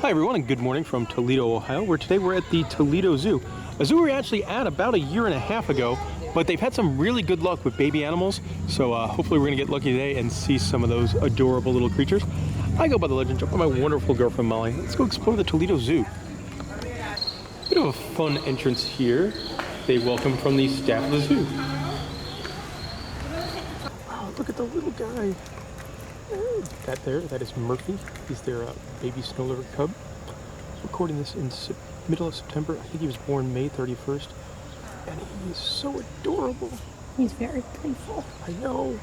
Hi everyone and good morning from Toledo, Ohio, where today we're at the Toledo Zoo. A zoo we were actually at about 1.5 years ago, but they've had some really good luck with baby animals, so hopefully we're going to get lucky today and see some of those adorable little creatures. I go by the legend of my wonderful girlfriend Molly. Let's go explore the Toledo Zoo. Bit of a fun entrance here. They welcome from the staff of the zoo. Wow, look at the little guy. That is Murphy. He's their baby snow leopard cub. Recording this in middle of September. I think he was born May 31st. And he is so adorable. He's very playful. I know.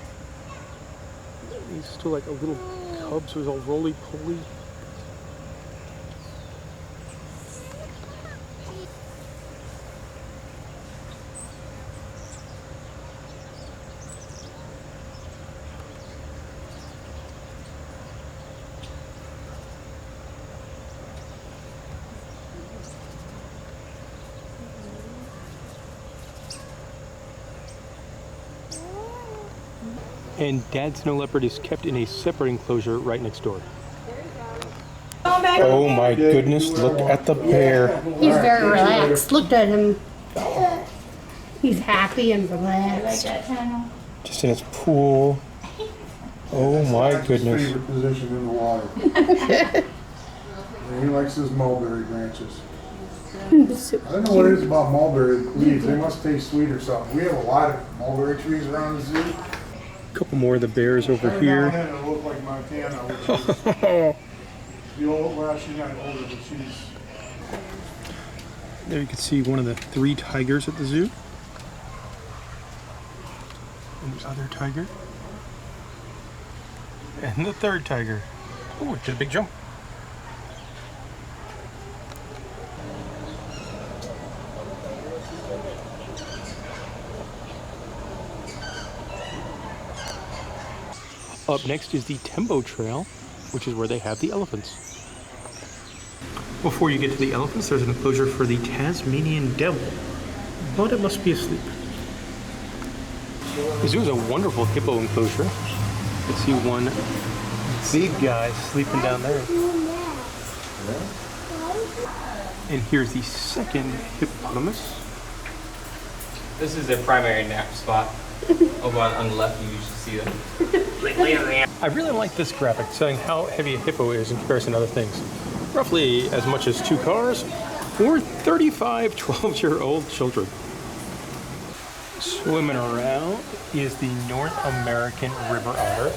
He's still like a little cub, so he's all roly-poly. And Dad's snow leopard is kept in a separate enclosure right next door. Oh my goodness, look at the bear. He's very relaxed. Look at him. He's happy and relaxed. Just in its pool. Oh my goodness. His favorite position in the water. And he likes his mulberry branches. I don't know what it is about mulberry leaves. They must taste sweet or something. We have a lot of mulberry trees around the zoo. A couple more of the bears over here. It look like Montana, which is the old, well, she's not older, but she's... There you can see one of the 3 tigers at the zoo. And the other tiger. And the 3rd tiger. Oh, it did a big jump. Up next is the Tembo Trail, which is where they have the elephants. Before you get to the elephants, there's an enclosure for the Tasmanian devil, but it must be asleep. The zoo is a wonderful hippo enclosure. You can see one big guy sleeping down there. And here's the 2nd hippopotamus. This is their primary nap spot. Over on the left, you usually see them. I really like this graphic showing how heavy a hippo is in comparison to other things. Roughly as much as 2 cars or 35 12-year-old children. Swimming around is the North American river otter.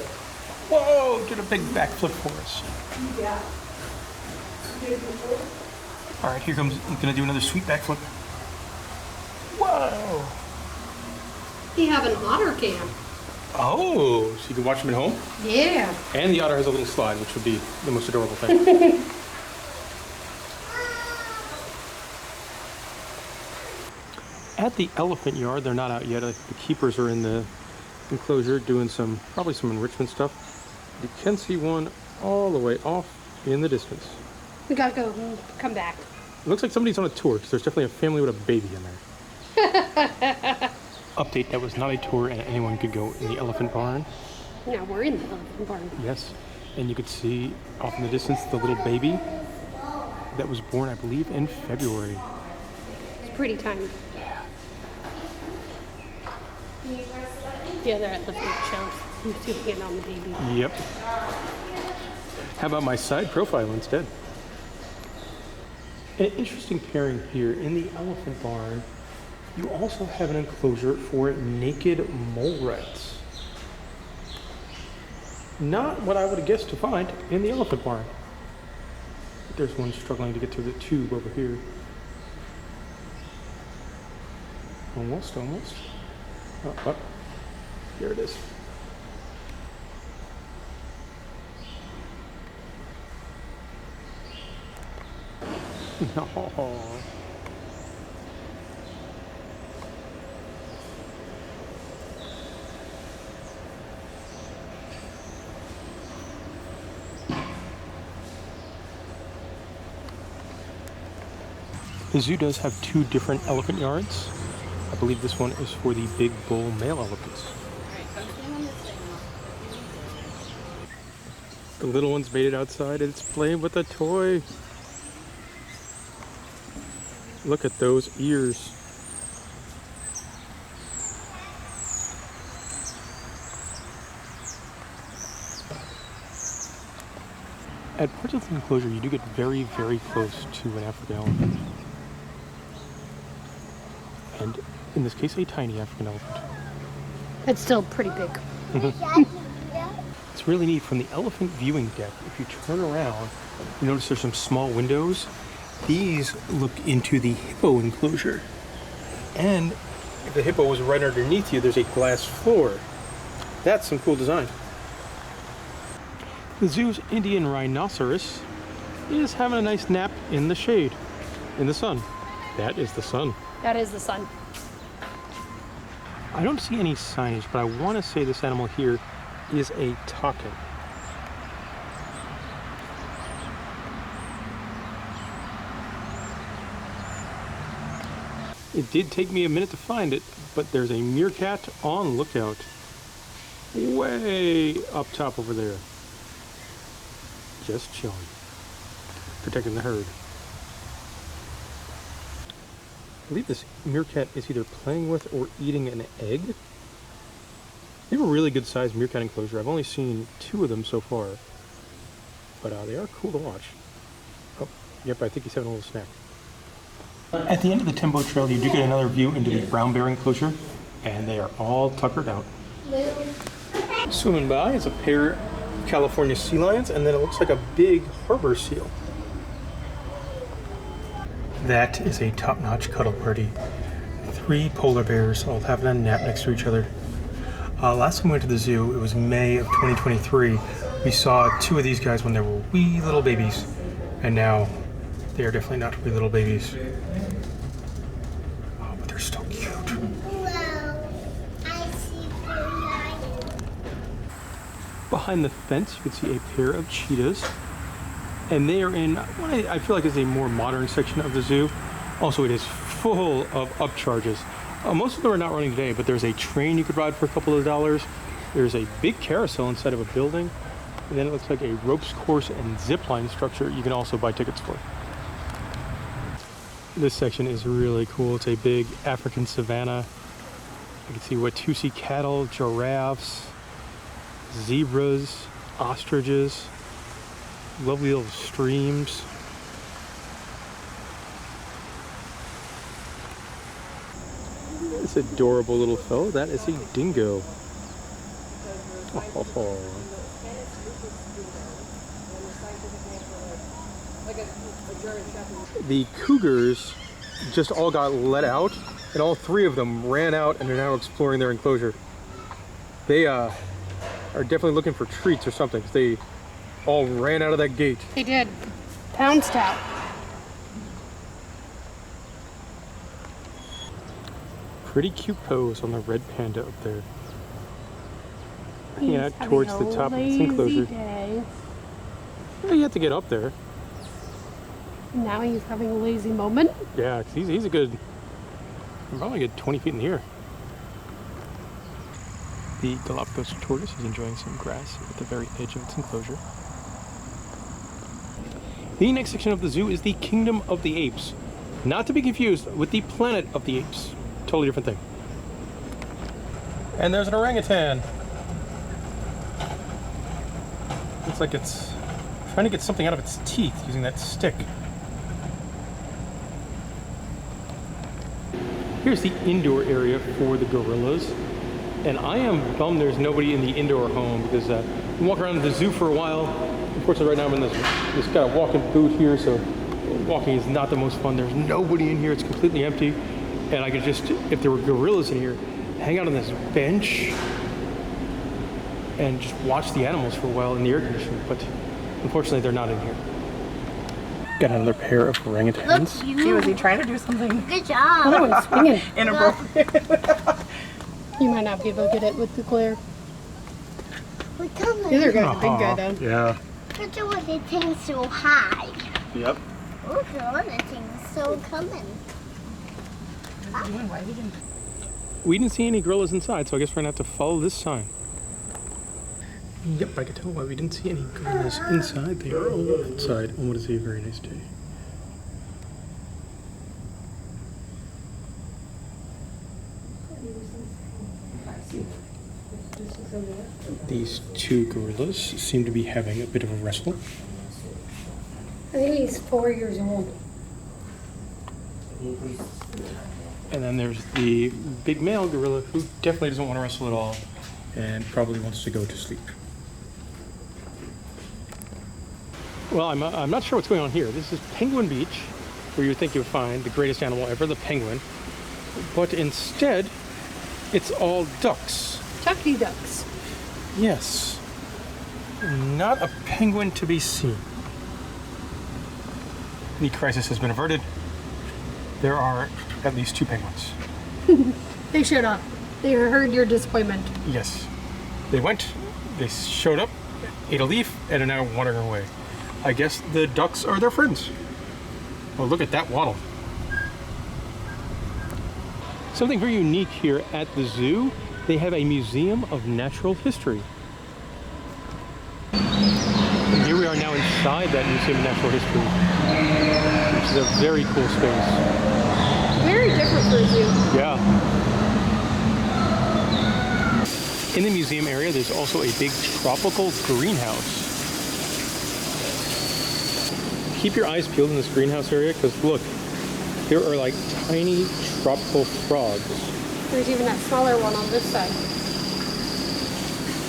Whoa, did a big backflip for us. All right, here comes, I'm gonna do another sweet backflip. Whoa. They have an otter cam. Oh, so you can watch them at home? Yeah. And the otter has a little slide, which would be the most adorable thing. At the elephant yard, they're not out yet. The keepers are in the enclosure doing probably some enrichment stuff. You can see one all the way off in the distance. We gotta go come back. It looks like somebody's on a tour because there's definitely a family with a baby in there. Update, that was not a tour and anyone could go in the elephant barn. Now we're in the elephant barn. Yes, and you could see off in the distance the little baby that was born, I believe, in February. It's pretty tiny. Yeah, they're at the big shelf. You see the hand on the baby. Yep. How about my side profile instead? An interesting pairing here in the elephant barn. You also have an enclosure for naked mole rats. Not what I would have guessed to find in the elephant barn. There's one struggling to get through the tube over here. Almost. Oh, here it is. No. The zoo does have 2 different elephant yards. I believe this one is for the big bull male elephants. The little one's made it outside and it's playing with a toy. Look at those ears. At parts of the enclosure, you do get very, very close to an African elephant. And in this case, a tiny African elephant. It's still pretty big. It's really neat. From the elephant viewing deck, if you turn around, you notice there's some small windows. These look into the hippo enclosure. And if the hippo was right underneath you, there's a glass floor. That's some cool design. The zoo's Indian rhinoceros is having a nice nap in the shade, in the sun. That is the sun. That is the sun. I don't see any signage, but I want to say this animal here is a takin. It did take me a minute to find it, but there's a meerkat on lookout. Way up top over there. Just chilling. Protecting the herd. I believe this meerkat is either playing with or eating an egg. They have a really good sized meerkat enclosure. I've only seen 2 of them so far. But they are cool to watch. Oh, yep, I think he's having a little snack. At the end of the Tembo Trail, you do get another view into the brown bear enclosure, and they are all tuckered out. Swimming by is a pair of California sea lions, and then it looks like a big harbor seal. That is a top-notch cuddle party. 3 polar bears all having a nap next to each other. Last time we went to the zoo, it was May of 2023. We saw 2 of these guys when they were wee little babies, and now they are definitely not wee little babies. Oh, but they're still cute. Behind the fence, you can see a pair of cheetahs, and they are in what I feel like is a more modern section of the zoo. Also, it is full of upcharges. Most of them are not running today, but there's a train you could ride for a couple of dollars. There's a big carousel inside of a building, and then it looks like a ropes course and zip line structure you can also buy tickets for. This section is really cool. It's a big African savanna. You can see Watusi cattle, giraffes, zebras, ostriches, lovely little streams. This adorable little fellow, that is a dingo. Oh. The cougars just all got let out, and all 3 of them ran out and are now exploring their enclosure. They are definitely looking for treats or something, 'cause they all ran out of that gate. They did. Pounced out. Pretty cute pose on the red panda up there. Hanging out towards the top of its enclosure. Well, you have to get up there. Now he's having a lazy moment. Yeah, 'cause he's a good, probably a good 20 feet in the air. The Galapagos tortoise is enjoying some grass at the very edge of its enclosure. The next section of the zoo is the Kingdom of the Apes. Not to be confused with the Planet of the Apes. Totally different thing. And there's an orangutan. Looks like it's trying to get something out of its teeth using that stick. Here's the indoor area for the gorillas. And I am bummed there's nobody in the indoor home, because I've been walking around the zoo for a while. Unfortunately, right now I'm in this kind of walking booth here, so walking is not the most fun. There's nobody in here. It's completely empty. And I could just, if there were gorillas in here, hang out on this bench and just watch the animals for a while in the air conditioning. But unfortunately, they're not in here. Got another pair of orangutans. See, was he trying to do something Good job. Another one's swinging. inappropriate? You might not be able to get it with the glare. We're coming. The other guy's a big guy, though. Yeah. Look at what they think so high. Yep. Look at what they think so coming. Why he didn't? We didn't see any gorillas inside, so I guess we're gonna have to follow this sign. Yep, I can tell why we didn't see any gorillas inside. They are all outside on what is a very nice day. These two gorillas seem to be having a bit of a wrestle. I think he's 4 years old. And then there's the big male gorilla who definitely doesn't want to wrestle at all and probably wants to go to sleep. Well, I'm not sure what's going on here. This is Penguin Beach, where you would think you would find the greatest animal ever, the penguin. But instead, it's all ducks. Chucky ducks. Yes. Not a penguin to be seen. The crisis has been averted. There are at least 2 penguins. They showed up. They heard your disappointment. Yes. They went, they showed up, ate a leaf, and are now wandering away. I guess the ducks are their friends. Oh, look at that waddle. Something very unique here at the zoo, they have a museum of natural history. And here we are now inside that museum of natural history, which is a very cool space. Very different for a zoo. Yeah. In the museum area, there's also a big tropical greenhouse. Keep your eyes peeled in this greenhouse area, because look, there are like tiny tropical frogs. There's even that smaller one on this side.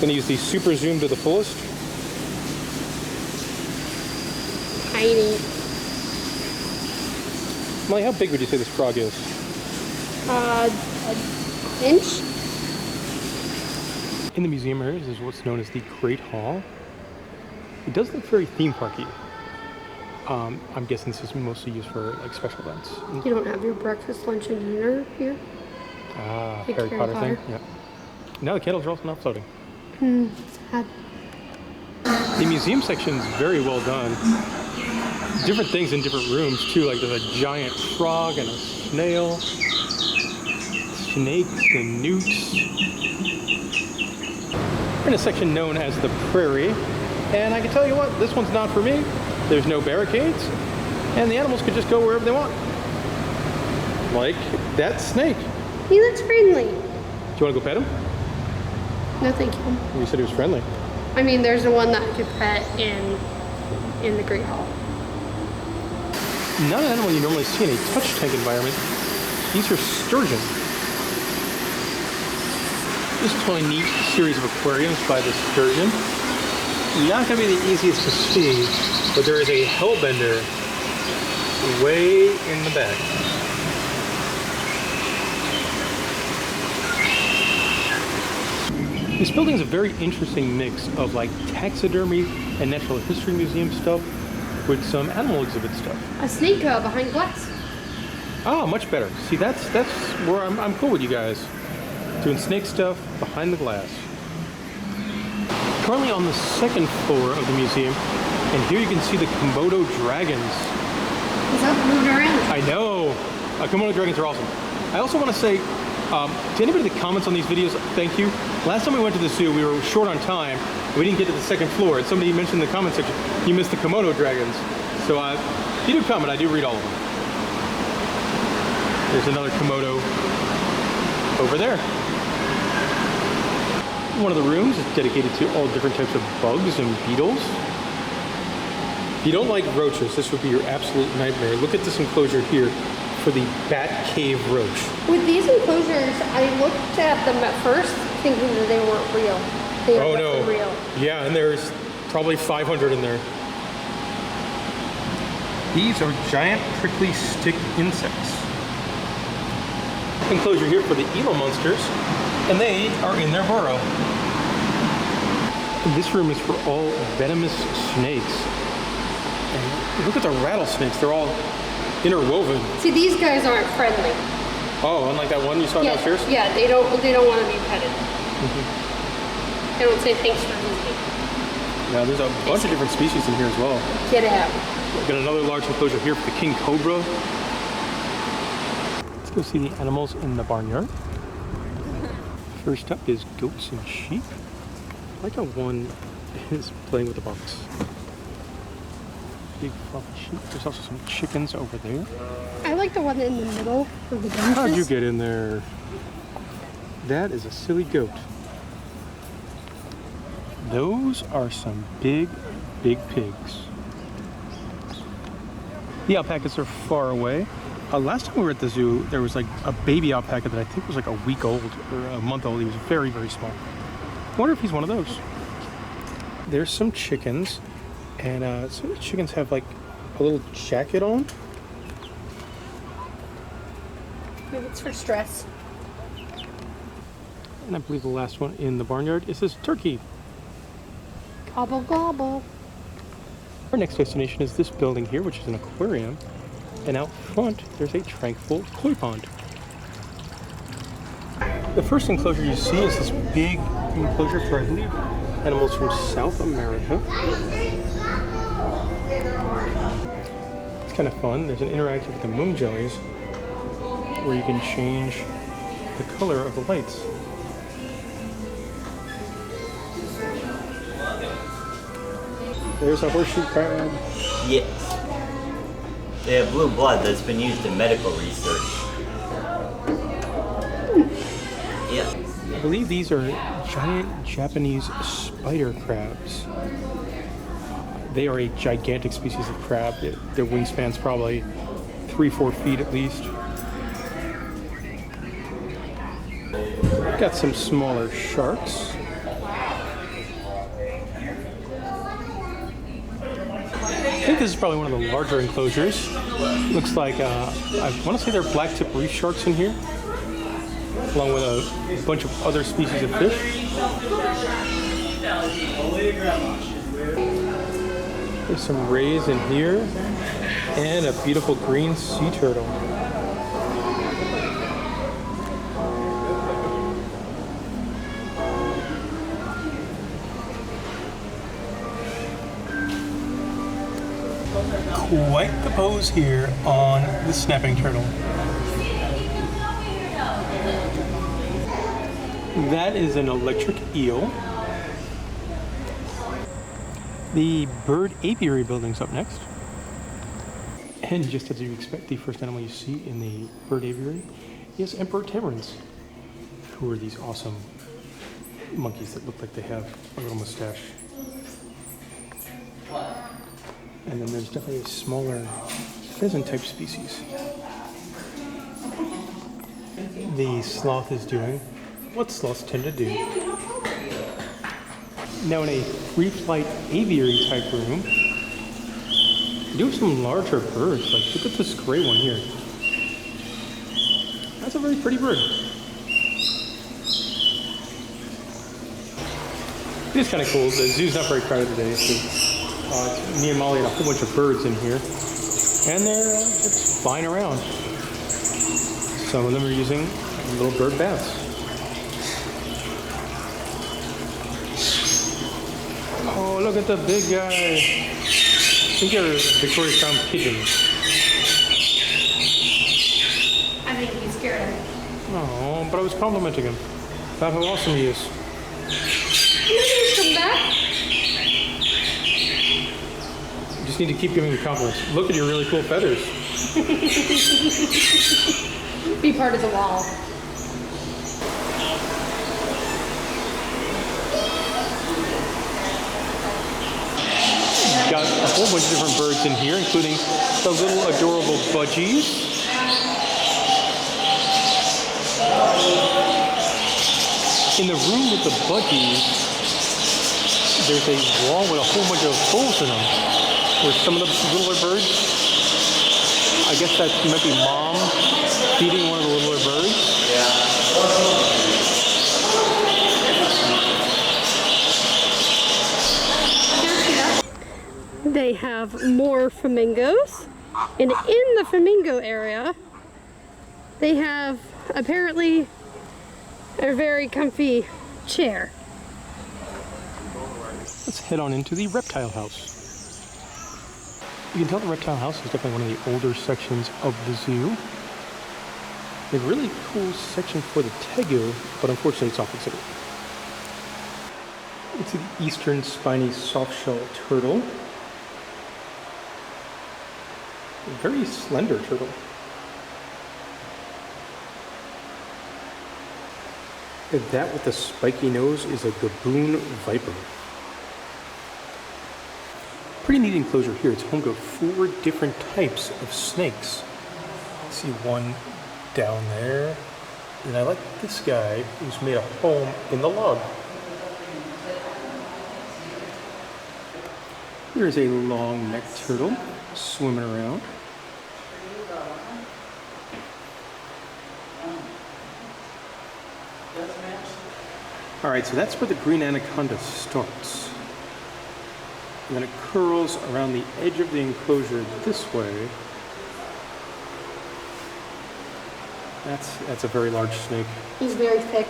Gonna use the super zoom to the fullest. Tiny. Molly, how big would you say this frog is? An inch? In the museum area, there's what's known as the Great Hall. It does look very theme parky. I'm guessing this is mostly used for like special events. You don't have your breakfast, lunch, and dinner here? Ah, Like Harry Potter thing? Potter. Yeah. Now the candles are also not floating. Sad. The museum section is very well done. Different things in different rooms too, like there's a giant frog and a snail, snakes and newts. We're in a section known as the Prairie, and I can tell you what, this one's not for me. There's no barricades, and the animals could just go wherever they want. Like that snake. He looks friendly. Do you want to go pet him? No, thank you. You said he was friendly. I mean, there's the one that I could pet in the Great Hall. Not an animal you normally see in a touch tank environment. These are sturgeon. This is a totally neat series of aquariums by the sturgeon. Not going to be the easiest to see, but there is a hellbender way in the back. This building is a very interesting mix of like taxidermy and natural history museum stuff with some animal exhibit stuff. A snake behind glass. Oh, much better. See, that's where I'm cool with you guys. Doing snake stuff behind the glass. Currently on the 2nd floor of the museum, and here you can see the Komodo dragons. Is that moving around? I know. Komodo dragons are awesome. I also want to say, to anybody that comments on these videos, thank you. Last time we went to the zoo, we were short on time. We didn't get to the 2nd floor, and somebody mentioned in the comment section, you missed the Komodo dragons. So if you do comment, I do read all of them. There's another Komodo over there. One of the rooms is dedicated to all different types of bugs and beetles. If you don't like roaches, this would be your absolute nightmare. Look at this enclosure here for the bat cave roach. With these enclosures, I looked at them at first thinking that they weren't real. They are definitely real. Yeah, and there's probably 500 in there. These are giant prickly stick insects. Enclosure here for the Gila monsters, and they are in their burrow. And this room is for all venomous snakes. And look at the rattlesnakes, they're all interwoven. See, these guys aren't friendly. Oh, unlike that one you saw downstairs? Yeah, they don't want to be petted. They don't say thanks for visiting. Now there's a bunch of different species in here as well. Get out. We've got another large enclosure here for the king cobra. Let's go see the animals in the barnyard. First up is goats and sheep. I like how one is playing with the box. Big fluffy sheep. There's also some chickens over there. I like the one in the middle of the benches. How'd you get in there? That is a silly goat. those are some big, big pigs. The alpacas are far away. Last time we were at the zoo, there was like a baby alpaca that I think was like a week old or a month old. He was very, very small. I wonder if he's one of those. There's some chickens, and some of the chickens have like a little jacket on. Maybe it's for stress. And I believe the last one in the barnyard is this turkey. Gobble, gobble. Our next destination is this building here, which is an aquarium. And out front, there's a tranquil koi pond. The first enclosure you see is this big enclosure for, I believe, animals from South America. It's kind of fun. There's an interactive with the moon jellies where you can change the color of the lights. There's a horseshoe crab. Yes. They have blue blood that's been used in medical research. Yeah. I believe these are giant Japanese spider crabs. They are a gigantic species of crab. Their wingspan's probably 3-4 feet at least. Got some smaller sharks. I think this is probably one of the larger enclosures. Looks like, I want to say they're black-tip reef sharks in here, along with a bunch of other species of fish. There's some rays in here, and a beautiful green sea turtle. Quite the pose here on the snapping turtle. That is an electric eel. The bird aviary building's up next. And just as you expect, the first animal you see in the bird aviary is emperor tamarins, who are these awesome monkeys that look like they have a little mustache. And then there's definitely a smaller pheasant type species. The sloth is doing what sloths tend to do. Now in a free flight aviary type room, you do have some larger birds. Like, look at this gray one here. That's a very pretty bird. It is kind of cool. The zoo's not very crowded today, so me and Molly and a whole bunch of birds in here, and they're just flying around. Some of them are using little bird baths. Oh, look at the big guy. I think they're Victoria Crown pigeons. I think he's scared. Oh, but I was complimenting him about how awesome he is. Come back. You just need to keep giving him compliments. Look at your really cool feathers. Be part of the wall. Got a whole bunch of different birds in here, including the little adorable budgies. In the room with the budgies, there's a wall with a whole bunch of holes in them, where some of the littler birds, I guess that might be mom feeding one of the littler birds. They have more flamingos, and in the flamingo area, they have apparently a very comfy chair. Let's head on into the reptile house. You can tell the reptile house is definitely one of the older sections of the zoo. They have a really cool section for the tegu, but unfortunately it's off exhibit. It's an eastern spiny softshell turtle. A very slender turtle. And that with the spiky nose is a gaboon viper. Pretty neat enclosure here. It's home to 4 different types of snakes. I see one down there. And I like this guy who's made a home in the log. There's a long-necked turtle swimming around. Alright, so that's where the green anaconda starts. And then it curls around the edge of the enclosure this way. That's a very large snake. He's very thick.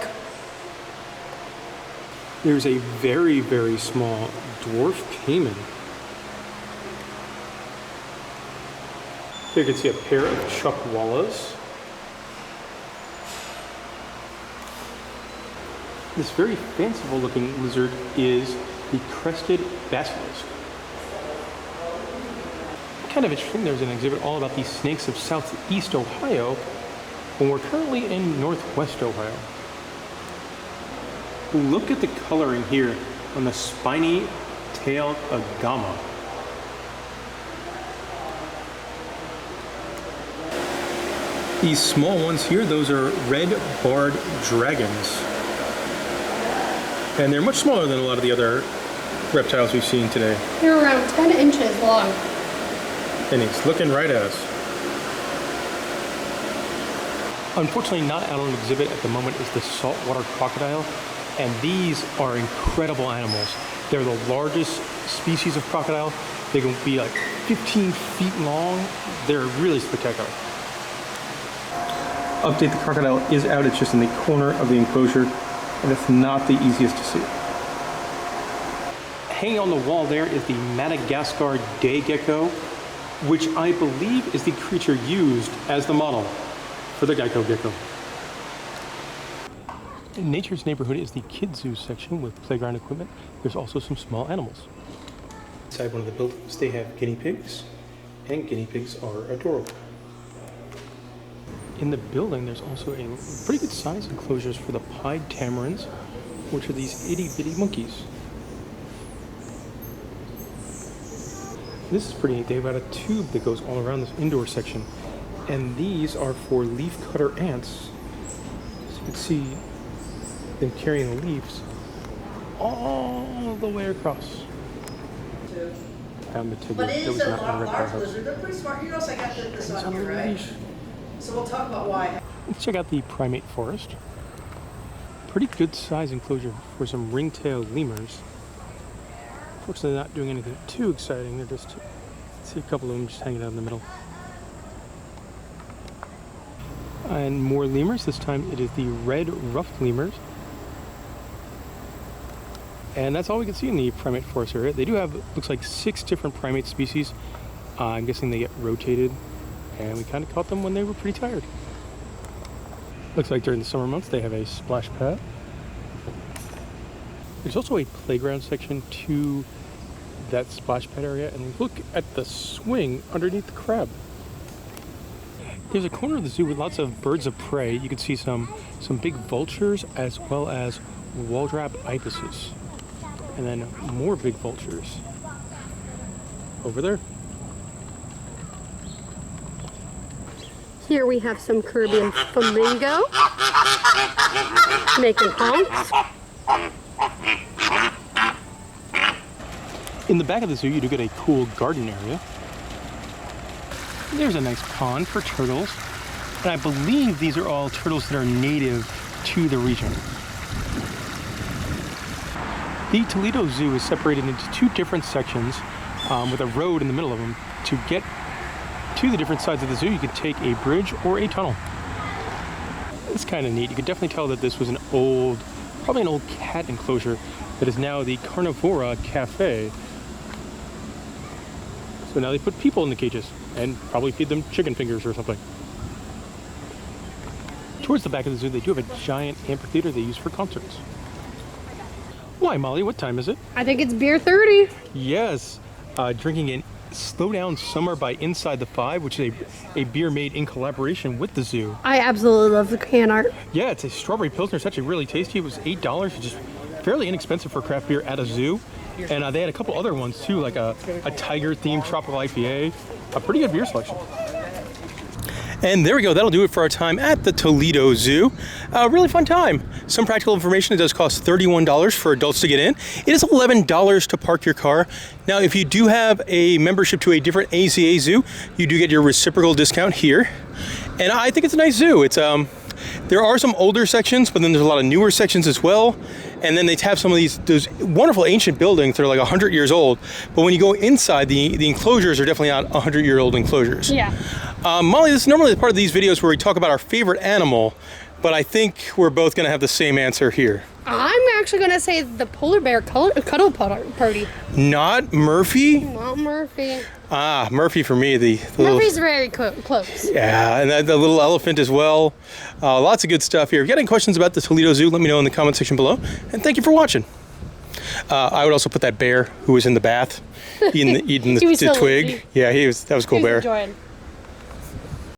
There's a very, very small dwarf caiman. Here you can see a pair of chuckwallas. This very fanciful looking lizard is the crested basilisk. Kind of interesting, there's an exhibit all about the snakes of southeast Ohio, when we're currently in northwest Ohio. Look at the coloring here on the spiny-tailed agama. These small ones here, those are red-barred dragons. And they're much smaller than a lot of the other reptiles we've seen today. They're around 10 inches long. And he's looking right at us. Unfortunately, not out on exhibit at the moment is the saltwater crocodile. And these are incredible animals. They're the largest species of crocodile. They can be like 15 feet long. They're really spectacular. Update, the crocodile is out. It's just in the corner of the enclosure. And it's not the easiest to see. Hanging on the wall there is the Madagascar day gecko, which I believe is the creature used as the model for the gecko. In Nature's Neighborhood is the Kids Zoo section with playground equipment. There's also some small animals. Inside one of the buildings, they have guinea pigs, and guinea pigs are adorable. In the building, there's also a pretty good size enclosures for the pied tamarins, which are these itty-bitty monkeys. This is pretty neat. They've got a tube that goes all around this indoor section, and these are for leafcutter ants. So you can see them carrying the leaves all the way across. Found the tiger. But it That is was a not in the reptile large house. lizard. They're pretty smart. You notice I got this It's on here, on the right? leash. So we'll talk about why. Let's check out the primate forest. Pretty good size enclosure for some ring-tailed lemurs. Fortunately, not doing anything too exciting. They're just, see a couple of them just hanging out in the middle. And more lemurs. This time it is the red ruffed lemurs. And that's all we can see in the primate forest area. They do have, looks like 6 different primate species. I'm guessing they get rotated. And we kind of caught them when they were pretty tired. Looks like during the summer months they have a splash pad. There's also a playground section to that splash pad area, and look at the swing underneath the crab. There's a corner of the zoo with lots of birds of prey. You can see some big vultures as well as wall-drap ibises. And then more big vultures over there. Here we have some Caribbean flamingo making honks. In the back of the zoo, you do get a cool garden area. There's a nice pond for turtles. And I believe these are all turtles that are native to the region. The Toledo Zoo is separated into 2 different sections with a road in the middle of them. To get to the different sides of the zoo, you could take a bridge or a tunnel. It's kind of neat. You could definitely tell that this was probably an old cat enclosure that is now the Carnivora Cafe. So now they put people in the cages and probably feed them chicken fingers or something. Towards the back of the zoo, they do have a giant amphitheater they use for concerts. Why, Molly? What time is it? I think it's beer 30. Yes, drinking in Slow Down Summer by Inside the Five, which is a beer made in collaboration with the zoo. I absolutely love the can art. Yeah, it's a strawberry pilsner. It's actually really tasty. It was $8, which is fairly inexpensive for craft beer at a zoo. And they had a couple other ones too, like a tiger-themed tropical IPA. A pretty good beer selection. And there we go. That'll do it for our time at the Toledo Zoo. Really fun time. Some practical information. It does cost $31 for adults to get in. It is $11 to park your car. Now, if you do have a membership to a different AZA zoo, you do get your reciprocal discount here. And I think it's a nice zoo. It's there are some older sections, but then there's a lot of newer sections as well. And then they have some of those wonderful ancient buildings that are like 100 years old. But when you go inside, the enclosures are definitely not 100-year-old enclosures. Yeah. Molly, this is normally part of these videos where we talk about our favorite animal, but I think we're both going to have the same answer here. I'm actually going to say the polar bear cuddle party. Not Murphy? Not Murphy. Ah, Murphy for me. The Murphy's very close. Yeah, and the little elephant as well. Lots of good stuff here. If you got any questions about the Toledo Zoo, let me know in the comment section below. And thank you for watching. I would also put that bear who was in the bath eating the so twig. lazy. Yeah, that was a cool bear. Enjoying.